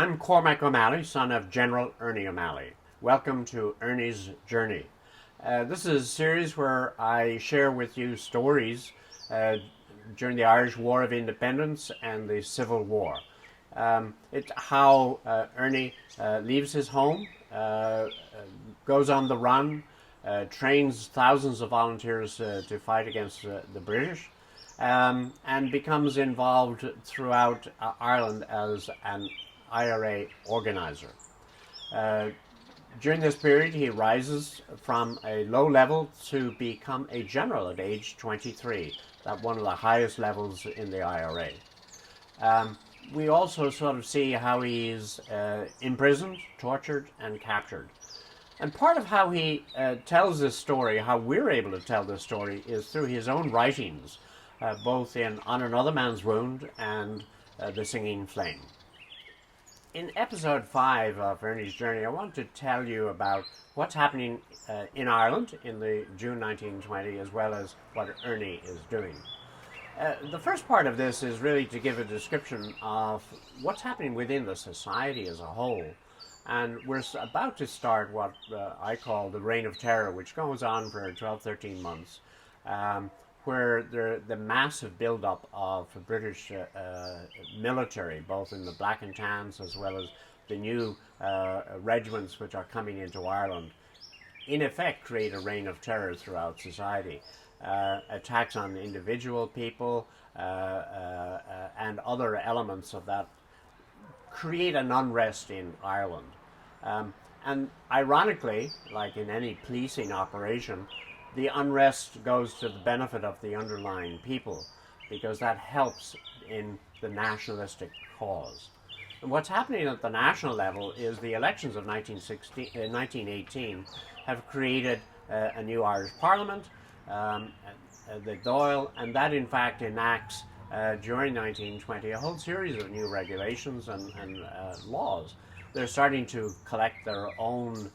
I'm Cormac O'Malley, son of General Ernie O'Malley. Welcome to Ernie's Journey. This is a series where I share with you stories during the Irish War of Independence and the Civil War. It's how Ernie leaves his home, goes on the run, trains thousands of volunteers to fight against the British, and becomes involved throughout Ireland as an IRA organizer. During this period, he rises from a low level to become a general at age 23, at one of the highest levels in the IRA. We also sort of see how he's imprisoned, tortured, and captured. And part of how he tells this story, how we're able to tell this story, is through his own writings, both in On Another Man's Wound and The Singing Flame. In episode 5 of Ernie's Journey, I want to tell you about what's happening in Ireland in the June 1920, as well as what Ernie is doing. The first part of this is really to give a description of what's happening within the society as a whole. And we're about to start what I call the Reign of Terror, which goes on for 12, 13 months, where the massive build-up of British military, both in the Black and Tans as well as the new regiments which are coming into Ireland, in effect create a reign of terror throughout society. Attacks on individual people and other elements of that create an unrest in Ireland. And ironically, like in any policing operation, the unrest goes to the benefit of the underlying people, because that helps in the nationalistic cause. And what's happening at the national level is the elections of 1918 have created a new Irish Parliament, the Dáil, and that in fact enacts during 1920 a whole series of new regulations and laws. They're starting to collect their own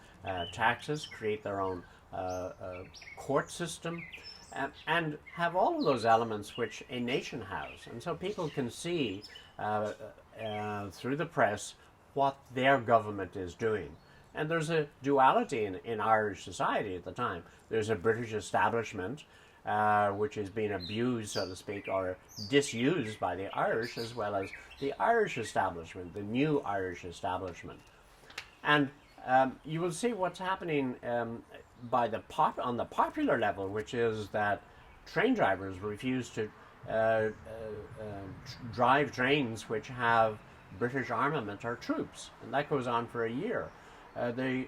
taxes, create their own court system, and have all of those elements which a nation has. And so people can see through the press what their government is doing. And there's a duality in Irish society at the time. There's a British establishment which is being abused, so to speak, or disused by the Irish, as well as the Irish establishment, the new Irish establishment. And you will see what's happening on the popular level, which is that train drivers refuse to drive trains which have British armament or troops, and that goes on for a year. The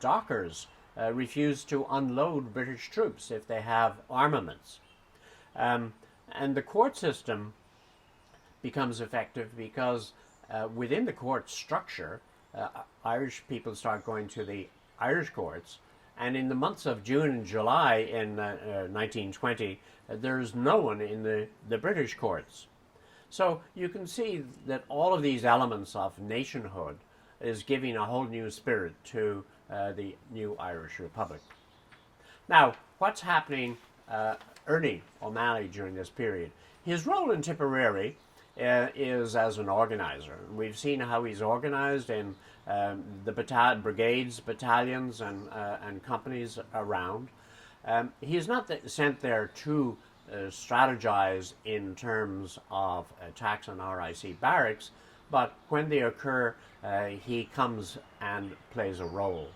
dockers refuse to unload British troops if they have armaments. And the court system becomes effective because within the court structure, Irish people start going to the Irish courts, and in the months of June and July in 1920, there's no one in the British courts. So you can see that all of these elements of nationhood is giving a whole new spirit to the new Irish Republic. Now, what's happening Ernie O'Malley during this period? His role in Tipperary is as an organizer. We've seen how he's organized in the brigades, battalions, and companies around. He's not sent there to strategize in terms of attacks on RIC barracks, but when they occur, he comes and plays a role.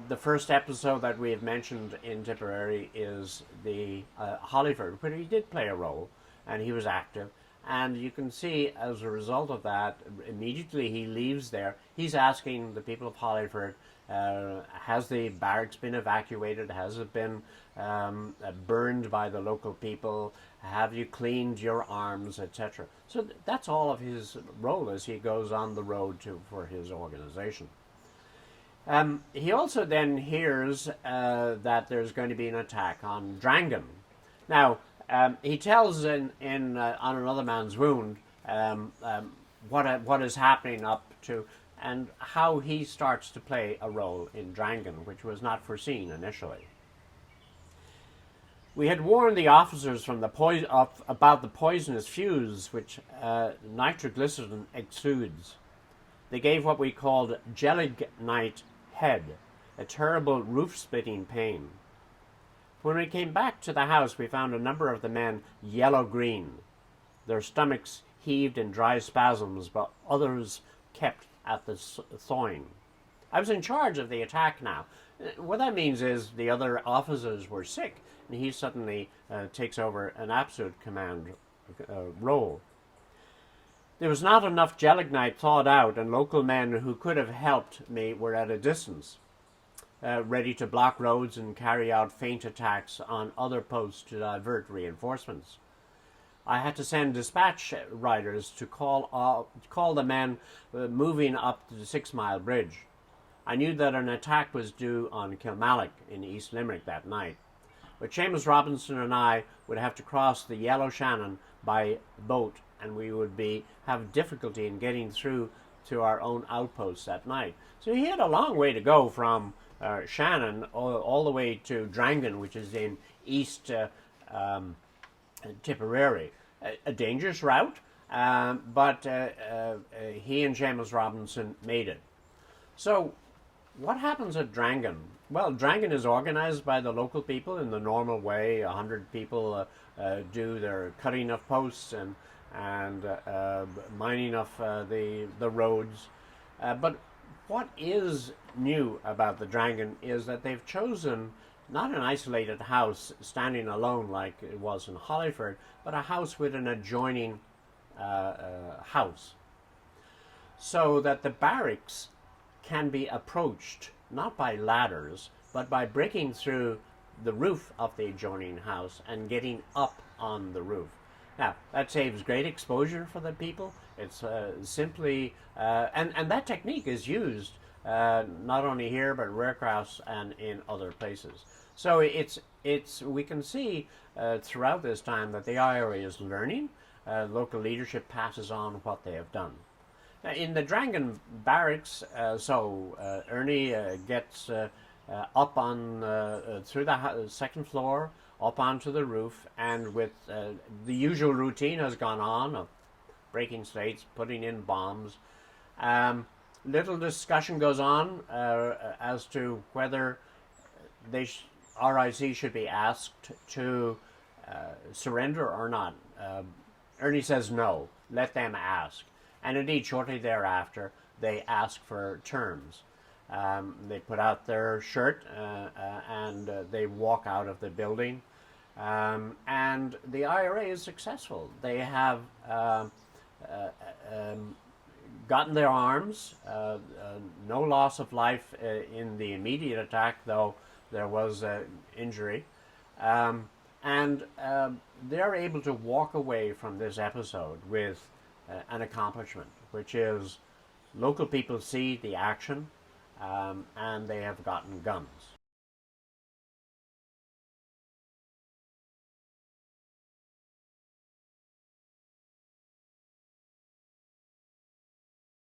The first episode that we have mentioned in Tipperary is the Holyford, where he did play a role, and he was active. And you can see, as a result of that, immediately he leaves there, he's asking the people of Holyford, has the barracks been evacuated? Has it been burned by the local people? Have you cleaned your arms, etc.? So that's all of his role as he goes on the road for his organization. He also then hears that there's going to be an attack on Drangan. Now, he tells in On Another Man's Wound what is happening up to, and how he starts to play a role in Drangan, which was not foreseen initially. We had warned the officers from about the poisonous fumes which nitroglycerin exudes. They gave what we called gelignite head, a terrible roof-splitting pain. When we came back to the house, we found a number of the men yellow-green. Their stomachs heaved in dry spasms, but others kept at the thawing. I was in charge of the attack now. What that means is the other officers were sick, and he suddenly takes over an absolute command role. There was not enough gelignite thawed out, and local men who could have helped me were at a distance, ready to block roads and carry out feint attacks on other posts to divert reinforcements. I had to send dispatch riders to call the men moving up the 6 Mile Bridge. I knew that an attack was due on Kilmallock in East Limerick that night, but Seamus Robinson and I would have to cross the Yellow Shannon by boat, and we would have difficulty in getting through to our own outposts that night. So he had a long way to go from Shannon all the way to Drangan, which is in East Tipperary. A dangerous route, but he and Seamus Robinson made it. So what happens at Drangan? Well, Drangan is organized by the local people in the normal way. 100 people do their cutting of posts and mining of the roads. But what is new about the Drangan is that they've chosen not an isolated house standing alone like it was in Hollyford, but a house with an adjoining house, so that the barracks can be approached not by ladders, but by breaking through the roof of the adjoining house and getting up on the roof. Now, that saves great exposure for the people. It's simply, and that technique is used not only here, but Rarecrafts and in other places. So we can see throughout this time that the IRA is learning. Local leadership passes on what they have done. Now, in the Drangan barracks, Ernie gets up on through the second floor, up onto the roof, and with the usual routine has gone on of breaking slates, putting in bombs. Little discussion goes on as to whether RIC should be asked to surrender or not. Ernie says no, let them ask. And indeed, shortly thereafter, they ask for terms. They put out their shirt and they walk out of the building. And the IRA is successful. They have gotten their arms, no loss of life in the immediate attack, though there was injury. And they're able to walk away from this episode with an accomplishment, which is local people see the action and they have gotten guns.